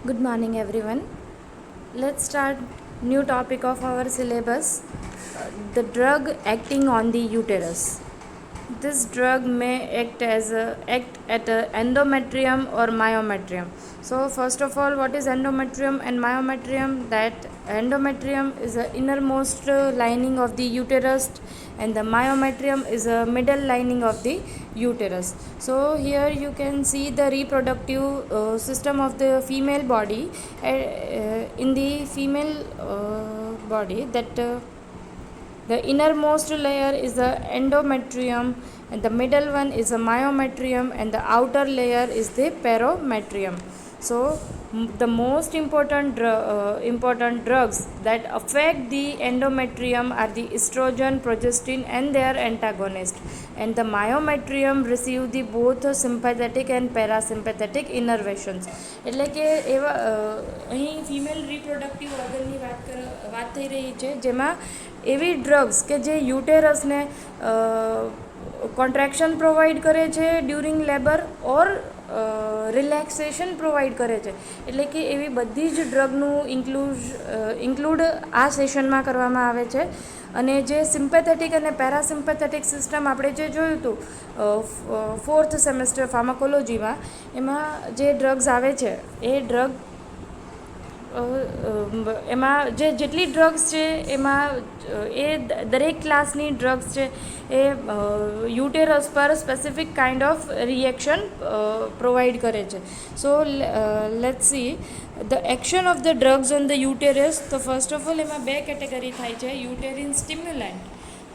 Good morning, everyone. Let's start new topic of our syllabus. The drug acting on the uterus. This drug may act at a endometrium or myometrium. So first of all, what is endometrium and myometrium? That endometrium is the innermost lining of the uterus, and the myometrium is a middle lining of the uterus. So here you can see the reproductive system of the female body. In the female body, that the innermost layer is the endometrium, and the middle one is the myometrium, and the outer layer is the perimetrium. So the most important drugs that affect the endometrium are the estrogen, progestin, and their antagonist. And the myometrium receive the both sympathetic and parasympathetic innervations. એટલે કે એવા અહીં female reproductive ઓર્ગનની વાત થઈ રહી છે, જેમાં એવી ડ્રગ્સ કે જે યુટેરસને કોન્ટ્રાક્શન પ્રોવાઈડ કરે છે ડ્યુરિંગ લેબર ઓર રિલેક્સેશન પ્રોવાઈડ કરે છે. એટલે કે એવી બધી જ ડ્રગનું ઇન્ક્લુડ આ સેશનમાં કરવામાં આવે છે. અને જે સિમ્પેથેટિક અને પેરાસિમ્પેથેટિક સિસ્ટમ આપણે જે જોયું હતું 4th સેમેસ્ટર ફાર્માકોલોજીમાં, એમાં જે ડ્રગ્સ આવે છે એ ડ્રગ એમાં જેટલી ડ્રગ્સ છે એમાં એ દરેક ક્લાસની ડ્રગ્સ છે એ યુટેરસ પર specific kind of reaction provide કરે છે. So let's see the action of the drugs on the uterus. તો ફર્સ્ટ ઓફ ઓલ એમાં બે કેટેગરી થાય છે, યુટેરિન સ્ટિમ્યુલન્ટ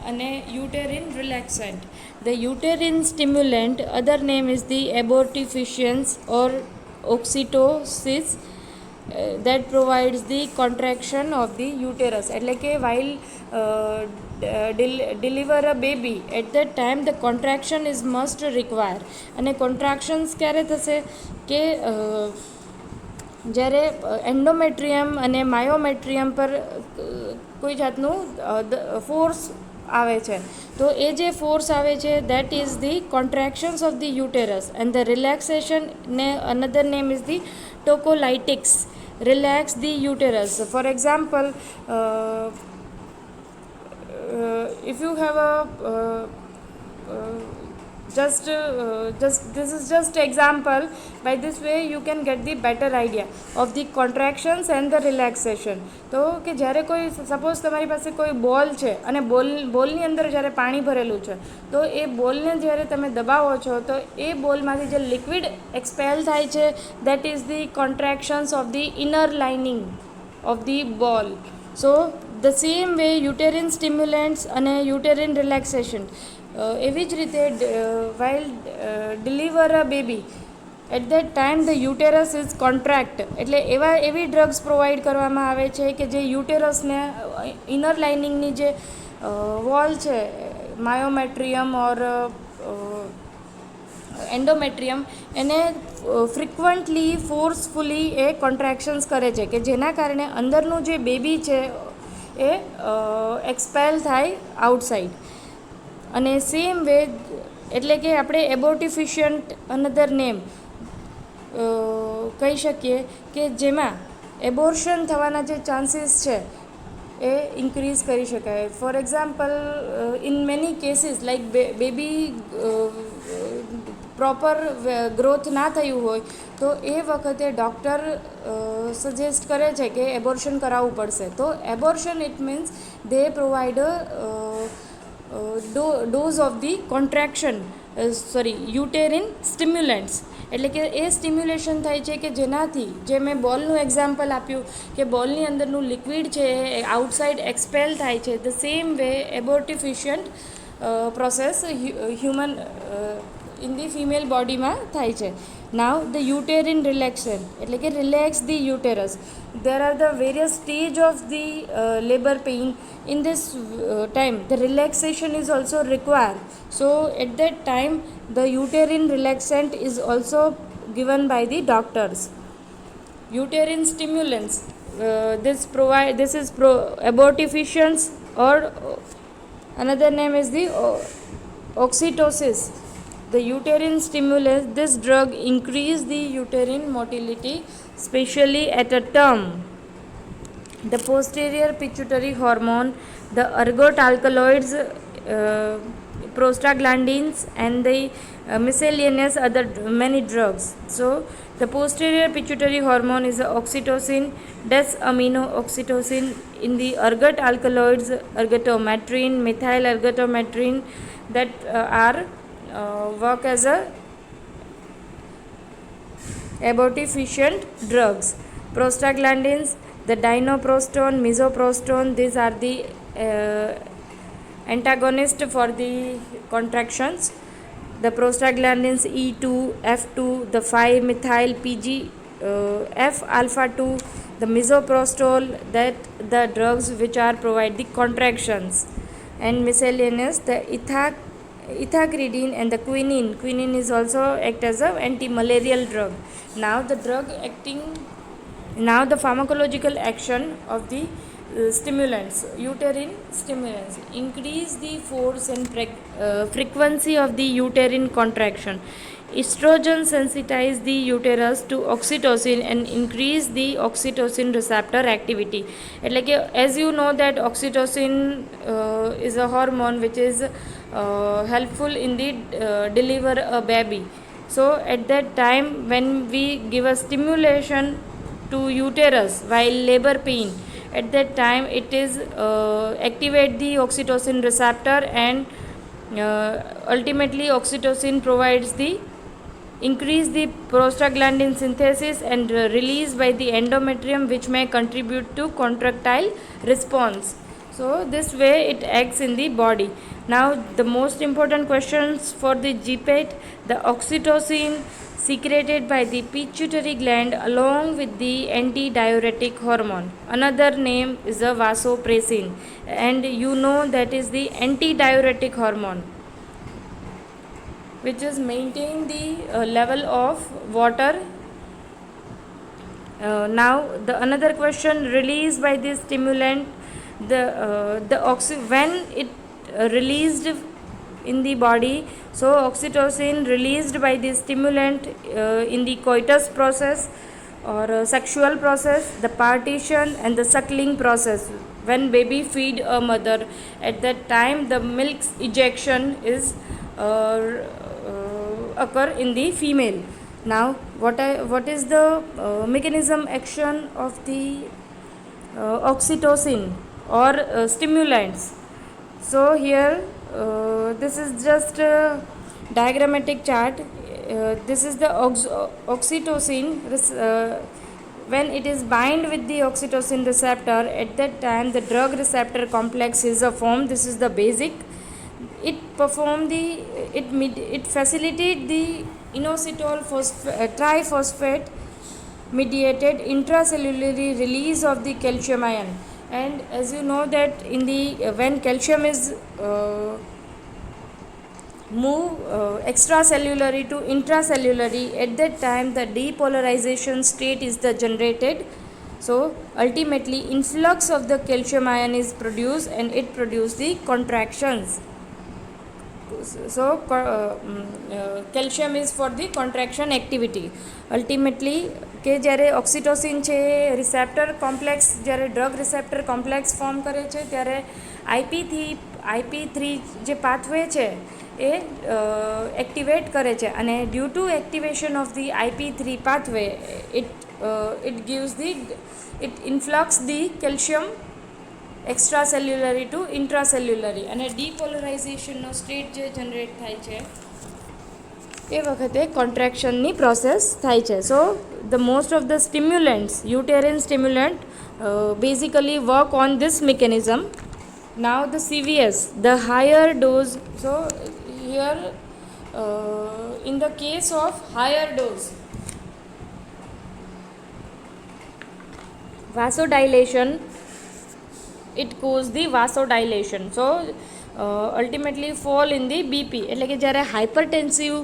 અને uterine relaxant. The uterine stimulant other name is the abortifacients or oxytocics that provides the contraction of the uterus. એટલે કે while deliver a baby, at that time the contraction is must require. અને contractions ક્યારે થશે કે જ્યારે endometrium અને માયોમેટ્રિયમ પર કોઈ જાતનું ફોર્સ આવે છે, તો એ જે ફોર્સ આવે છે that is the contractions of the uterus. And the relaxation ને another name is the tocolytics relax the uterus. For example, if you have a just this is just example. By this way you can get the better idea of the contractions and the relaxation. તો કે જ્યારે કોઈ suppose તમારી પાસે કોઈ બોલ છે અને બોલની અંદર જ્યારે પાણી ભરેલું છે, તો એ બોલને જ્યારે તમે દબાવો છો તો એ બોલમાંથી જે લિક્વિડ એક્સપેલ થાય છે that is the contractions of the inner lining of the bowel. So the same way uterine stimulants અને યુટેરિન રિલેક્સેશન. એવી જ રીતે while deliver a baby, at that time the uterus is contract. એટલે એવી drugs provide કરવામાં આવે છે કે જે યુટેરસને ઇનર લાઇનિંગની જે વોલ છે માયોમેટ્રિયમ ઓર એન્ડોમેટ્રિયમ એને ફ્રિકવન્ટલી ફોર્સફુલી એ કોન્ટ્રાક્શન્સ કરે છે કે જેના કારણે અંદરનું જે બેબી છે એ એક્સપેલ થાય આઉટસાઇડ. અને સેમ વે એટલે કે આપણે એબોર્ટિફિશિયન્ટ અનધર નેમ કહી શકીએ કે જેમાં એબોર્શન થવાના જે ચાન્સીસ છે એ ઇન્ક્રીઝ કરી શકાય. For example, in many cases like baby proper growth ના થયું હોય તો એ વખતે ડૉક્ટર સજેસ્ટ કરે છે કે એબોર્શન કરાવવું પડશે. તો abortion it means they provide dose of the contraction uterine stimulants. એટલે કે એ સ્ટિમ્યુલેશન થાય છે કે જેનાથી, જે મેં બોલનું એક્ઝામ્પલ આપ્યું કે બોલની અંદરનું લિક્વિડ છે એ આઉટસાઇડ એક્સપેલ થાય છે, the same way abortifacient process human in the female બોડીમાં થાય છે. નાવ ધ યુટેરિન રિલેક્શન એટલે કે relax the uterus. There are the various stage of the labor pain. In this time the relaxation is also required. So at that time the uterine relaxant is also given by the doctors. Uterine stimulants, this is abortifacients, or another name is the oxytocin. The uterine stimulus, this drug increase the uterine motility, especially at a term. The posterior pituitary hormone, the ergot alkaloids, prostaglandins, and the miscellaneous other many drugs. So, the posterior pituitary hormone is the oxytocin, des-aminoxytocin. In the ergot alkaloids, ergotametrin, methyl ergotametrin, that are work as a abortifacient drugs. Prostaglandins, the dinoprostone, misoprostone, these are the antagonist for the contractions. The prostaglandins E2, F2, the 5-methyl PG, F alpha 2, the misoprostol, that the drugs which are provide the contractions, and miscellaneous the ethacridine and the quinine. Quinine is also act as a anti-malarial drug. Now the pharmacological action of the stimulants, uterine stimulants, increase the force and frequency of the uterine contraction. Estrogen sensitize the uterus to oxytocin and increase the oxytocin receptor activity. Like, as you know that oxytocin is a hormone which is helpful in the deliver a baby. So at that time when we give a stimulation to uterus while labor pain, at that time it is activate the oxytocin receptor, and ultimately oxytocin provides the increase the prostaglandin synthesis and release by the endometrium, which may contribute to contractile response. So this way it acts in the body. Now the most important questions for the GPET: the oxytocin secreted by the pituitary gland along with the antidiuretic hormone. Another name is the vasopressin, and you know that is the antidiuretic hormone which is maintain the level of water. Now the another question: released by the stimulant, when it released in the body. So oxytocin released by the stimulant in the coitus process or sexual process, the partition and the suckling process. When baby feed a mother, at that time the milk's ejection is occur in the female. Now what is the mechanism action of the oxytocin or stimulants? So here this is just a diagrammatic chart. This is the oxytocin. When it is bind with the oxytocin receptor, at that time the drug receptor complex is formed. This is the basic. It facilitate the inositol triphosphate mediated intracellularly release of the calcium ion. And as you know that in the when calcium is move extracellularly to intracellularly, at that time the depolarization state is the generated. So ultimately influx of the calcium ion is produced and it produces the contractions. So calcium is for the contraction activity. Ultimately કે જ્યારે oxytocin છે એ receptor complex, જ્યારે drug receptor complex form કરે છે ત્યારે IP3 જે pathway છે એ activate કરે છે, અને due to activation of the IP3 pathway it gives the influx the calcium extracellularly to intracellularly, અને ડીપોલરાઇઝેશનનો સ્ટેટ જે જનરેટ થાય છે એ વખતે કોન્ટ્રેક્શનની પ્રોસેસ થાય છે. So the most of the stimulants, uterine stimulant basically work on this mechanism. Now the CVS, the higher dose. So here in the case of higher dose, vasodilation, it causes the vasodilation. So ultimately fall in the BP. એટલે કે જ્યારે હાઇપરટેન્સિવ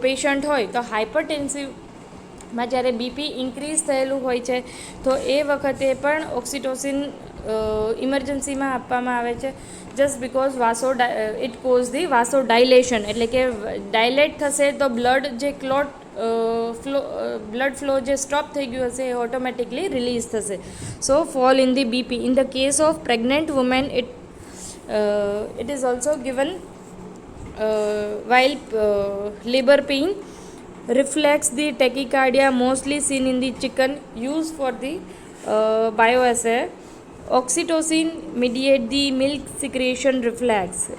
patient હોય તો હાઇપરટેન્સિવમાં જ્યારે BP increase થયેલું હોય છે તો એ વખતે પણ ઓક્સિટોસિન ઇમરજન્સીમાં આપવામાં આવે છે just because it cause the vasodilation, એટલે કે ડાયલેટ થશે તો બ્લડ જે બ્લડ ફ્લો જે સ્ટોપ થઈ ગયું હશે એ ઓટોમેટિકલી રિલીઝ થશે. So fall in the BP. In the case of pregnant women it is also given while labor pain. Reflects the tachycardia mostly seen in the chicken used for the bioassay. Oxytocin mediate the milk secretion reflex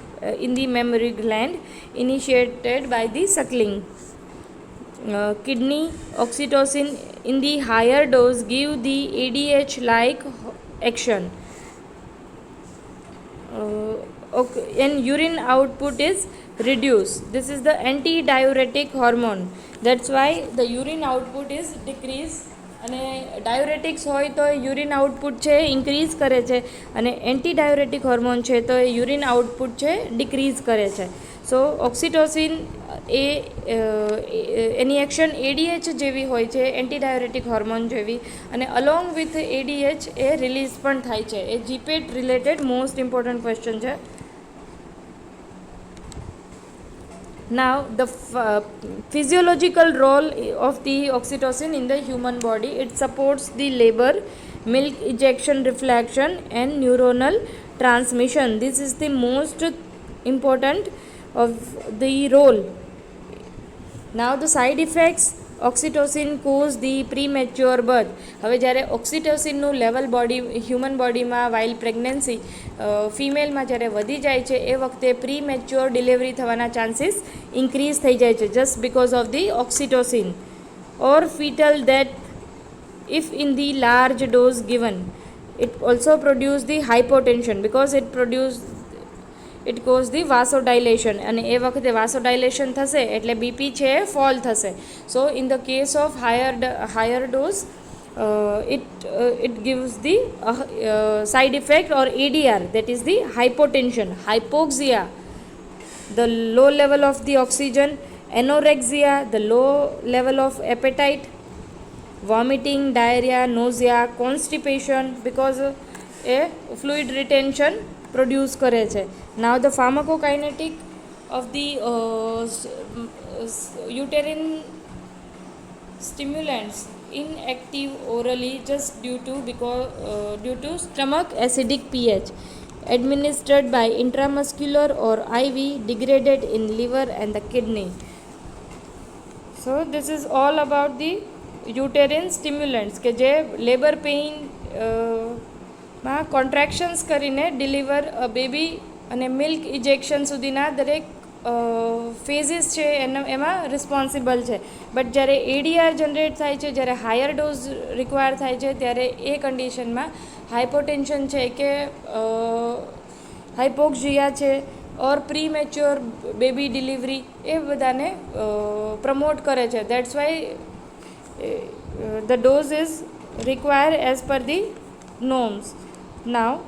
in the mammary gland initiated by the suckling. Kidney oxytocin in the higher dose give the ADH like action. And urine output is reduced. This is the anti-diuretic hormone. That's why the urine output is decreased. અને ડાયુરેટિક્સ હોય તો urine output છે increase કરે છે, અને anti diuretic hormone છે તો એ urine output છે ડિક્રીઝ કરે છે. સો ઓક્સિટોસિન એની એક્શન એડીએચ જેવી હોય છે, એન્ટી ડાયુરેટિક હોર્મોન જેવી, અને along with ADH A release પણ થાય છે. એ જીપેટ રિલેટેડ મોસ્ટ ઇમ્પોર્ટન્ટ ક્વેશ્ચન છે. Now the physiological role of the oxytocin in the human body, it supports the labor, milk ejection reflection and neuronal transmission. This is the most important of the role. Now the side effects. Oxytocin cause the premature birth. હવે જ્યારે ઓક્સિટોસિનનું level human બોડીમાં while pregnancy ફિમેલમાં જ્યારે વધી જાય છે એ વખતે પ્રીમેચ્યોર ડિલિવરી થવાના ચાન્સીસ ઇન્ક્રીઝ થઈ જાય છે just because of the oxytocin. Or foetal death if in the large dose given. It also produce the hypotension because it cause the vasodilation, અને એ વખતે વાસોડાઇલેશન થશે એટલે બીપી છે ફોલ થશે. સો in the case of higher dose it gives the side effect or ADR, that is the hypotension, hypoxia, the low level of the oxygen, anorexia, the low level of appetite, vomiting, diarrhea, nausea, constipation because a fluid retention produce કરે છે. Now the pharmacokinetic of the uterine stimulants inactive orally just due to stomach acidic pH, administered by intramuscular or IV, degraded in liver and the kidney. So this is all about the uterine stimulants કે જે labour pain માં કોન્ટ્રાક્શન્સ કરીને deliver baby અને milk ejection સુધીના દરેક ફેઝિસ છે એમાં responsible છે. બટ જ્યારે એડીઆર જનરેટ થાય છે, જ્યારે હાયર ડોઝ રિક્વાયર થાય છે, ત્યારે એ કન્ડિશનમાં હાઇપોટેન્શન છે કે હાઇપોક્સિયા છે ઓર પ્રીમેચ્યોર બેબી ડિલિવરી એ બધાને પ્રમોટ કરે છે. That's why the dose is require as per the norms. Now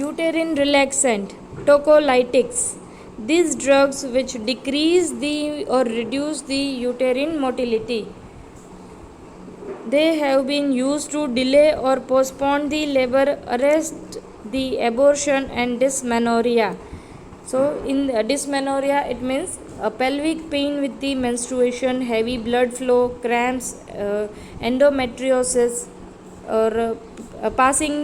uterine relaxant, tocolytics. These drugs which decrease the or reduce the uterine motility, they have been used to delay or postpone the labor, arrest the abortion and dysmenorrhea. So in dysmenorrhea it means a pelvic pain with the menstruation, heavy blood flow, cramps, endometriosis, or passing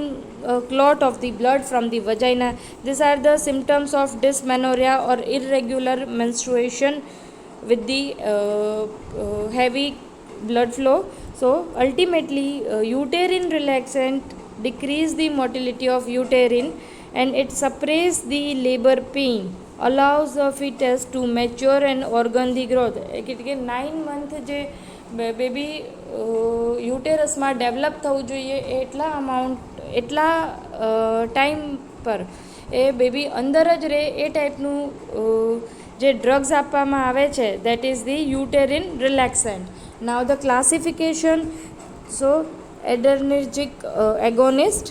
clot of the blood from the vagina. These are the symptoms of dysmenorrhea or irregular menstruation with the heavy blood flow. So ultimately uterine relaxant decrease the motility of uterine and it suppress the labor pain, allows the fetus to mature and organ the growth. એટલે કે 9 month જે baby યુટેરસમાં develop થવું જોઈએ એટલા time પર એ baby અંદર જ રહે એ ટાઈપનું જે ડ્રગ્સ આપવામાં આવે છે that is the uterine relaxant. Now the classification. So adrenergic agonist,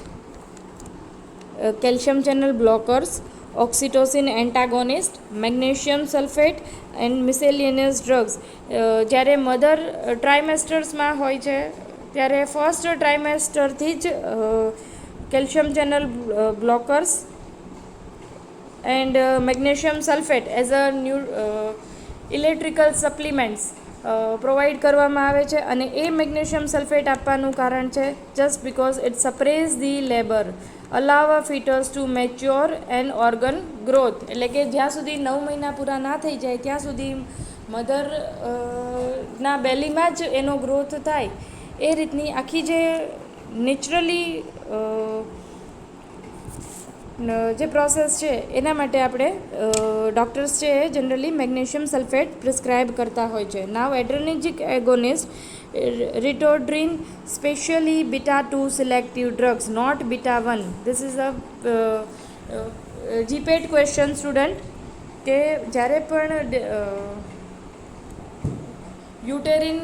calcium channel blockers, oxytocin antagonist, magnesium sulfate and miscellaneous drugs. જ્યારે મધર ટ્રાઇમેસ્ટર્સમાં હોય છે ત્યારે ફર્સ્ટ ટ્રાઇમેસ્ટરથી જ calcium channel blockers and magnesium sulphate as a electrical supplements provide કરવામાં આવે છે. અને એ મેગ્નેશિયમ સલ્ફેટ આપવાનું કારણ છે just because it suppress the labour, allow a foetus to mature and organ growth. એટલે કે જ્યાં સુધી 9 મહિના પૂરા ના થઈ જાય ત્યાં સુધી મધર ના બેલીમાં જ એનો ગ્રોથ થાય. એ રીતની આખી જે નેચરલી જે પ્રોસેસ છે એના માટે આપણે ડૉક્ટર્સ છે એ જનરલી મેગ્નેશિયમ સલ્ફેટ પ્રિસ્ક્રાઇબ કરતા હોય છે. Now adrenergic agonist ritodrine specially beta 2 selective drugs, not beta 1. This is a GPAT question student, કે જ્યારે પણ યુટેરિન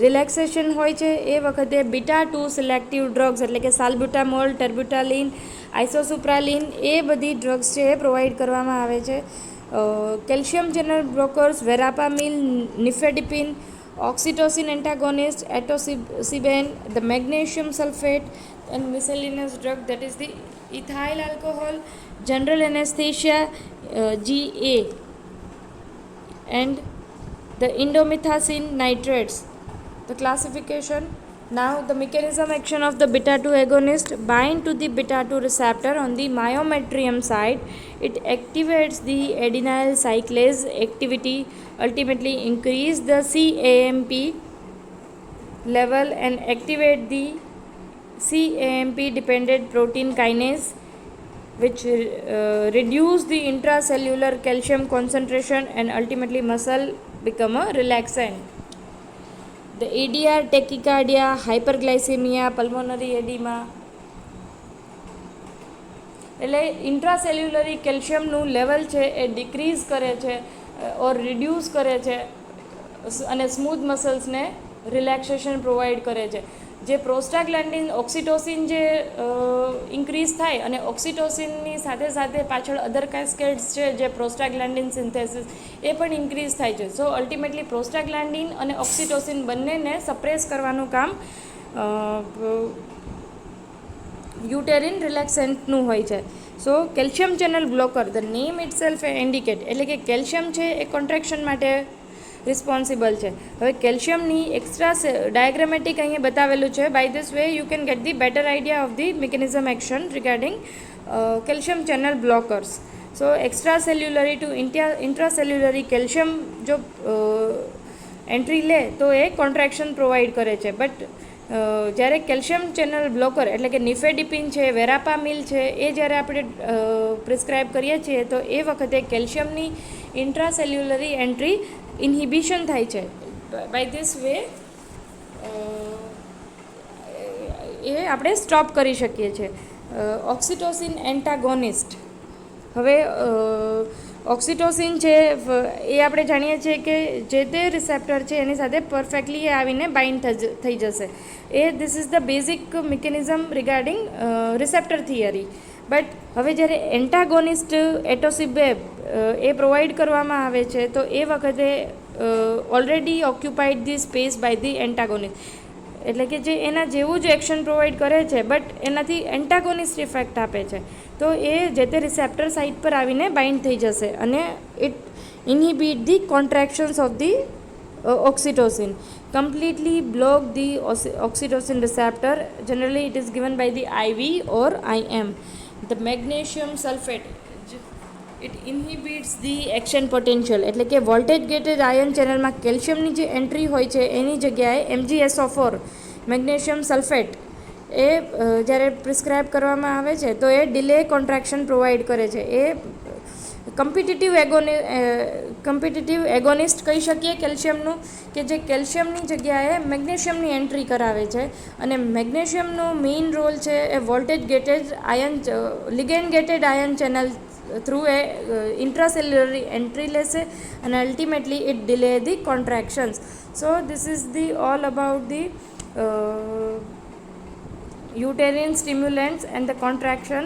રિલેક્સેશન હોય છે એ વખતે બીટા 2 સિલેક્ટિવ ડ્રગ્સ એટલે કે સાલ્બ્યુટામોલ, ટર્બ્યુટાલિન, આઇસોસુપ્રાલિન એ બધી ડ્રગ્સ છે એ પ્રોવાઈડ કરવામાં આવે છે. Calcium channel blockers, verapamil, nifedipine, oxytocin antagonist, atosiban, the magnesium sulphate and miscellaneous drug that is the ethyl alcohol, general anaesthesia GA, and the indomethacin nitrates. The classification. Now the mechanism action of the beta 2 agonist bind to the beta 2 receptor on the myometrium side. It activates the adenyl cyclase activity, ultimately increase the CAMP level and activate the CAMP dependent protein kinase, which reduce the intracellular calcium concentration and ultimately muscle become a relaxant. The ADR, tachycardia, hyperglycemia, pulmonary edema. એટલે ઇન્ટ્રાસેલ્યુલરી કેલ્શિયમનું level છે એ decrease કરે છે ઓર reduce કરે છે અને smooth મસલ્સને relaxation provide કરે છે. જે પ્રોસ્ટાગ્લેન્ડિન, ઓક્સિટોસિન જે ઇન્ક્રીઝ થાય અને ઓક્સિટોસિનની સાથે સાથે પાછળ અધર કેસ્કેડ્સ છે જે પ્રોસ્ટાગ્લેન્ડિન સિન્થેસિસ એ પણ ઇન્ક્રીઝ થાય છે. સો અલ્ટિમેટલી પ્રોસ્ટાગ્લેન્ડિન અને ઓક્સિટોસિન બંનેને સપ્રેસ કરવાનું કામ યુટેરિન રિલેક્સેન્ટનું હોય છે. So calcium channel blocker, the name itself indicate, એટલે કે કેલ્શિયમ છે એ કોન્ટ્રેક્શન માટે રિસ્પોન્સિબલ છે. હવે કેલ્શિયમની એક્સ્ટ્રા ડાયાગ્રામેટિક અહીંયા બતાવેલું છે. By this way you can get the better idea of the mechanism action regarding calcium channel blockers. So extracellularly to intracellularly calcium જો એન્ટ્રી લે તો એ કોન્ટ્રેક્શન પ્રોવાઈડ કરે છે. બટ જ્યારે કેલ્શિયમ ચેનલ બ્લોકર એટલે કે નિફેડિપિન છે, વેરાપામિલ છે એ જ્યારે આપણે પ્રિસ્ક્રાઇબ કરીએ છીએ તો એ વખતે કેલ્શિયમની ઇન્ટ્રાસેલ્યુલરી એન્ટ્રી ઇન્હિબિશન થાય છે. બાય ધીસ વે એ આપણે સ્ટોપ કરી શકીએ છીએ. ઓક્સિટોસિન એન્ટાગોનિસ્ટ. હવે ઓક્સિટોસિન છે એ આપણે જાણીએ છીએ કે જે તે રિસેપ્ટર છે એની સાથે પરફેક્ટલી એ આવીને બાઇન્ડ થઈ જશે. This is the basic mechanism regarding receptor theory. But હવે જ્યારે એન્ટાગોનિસ્ટ એટોસિબેબ એ પ્રોવાઈડ કરવામાં આવે છે તો એ વખતે already occupied the space by the antagonist, એટલે કે જે એના જેવું જ એક્શન પ્રોવાઈડ કરે છે બટ એનાથી એન્ટાગોનિસ્ટ ઇફેક્ટ આપે છે. તો એ જે તે રિસેપ્ટર સાઇટ પર આવીને બાઇન્ડ થઈ જશે અને it inhibit the contractions of the oxytocin, completely block the oxytocin receptor. Generally it is given by the IV or IM. The magnesium sulfate, it inhibits the action potential, એટલે કે voltage gated ion ચેનલમાં કેલ્શિયમની જે entry હોય છે એની જગ્યાએ MgSO4 magnesium sulphate એ જ્યારે prescribe કરવામાં આવે છે તો એ ડિલે કોન્ટ્રાક્શન પ્રોવાઈડ કરે છે. એ કમ્પિટિટિવ એગોનિસ્ટ કહી શકીએ કેલ્શિયમનું, કે જે કેલ્શિયમની જગ્યાએ મેગ્નેશિયમની એન્ટ્રી કરાવે છે. અને મેગ્નેશિયમનો મેઇન રોલ છે એ voltage gated ion ligand gated ion channel through એ ઇન્ટ્રાસેલ્યુલરી એન્ટ્રી લેશે અને ultimately it delay the contractions. So this is the all about the uterine stimulants and the contraction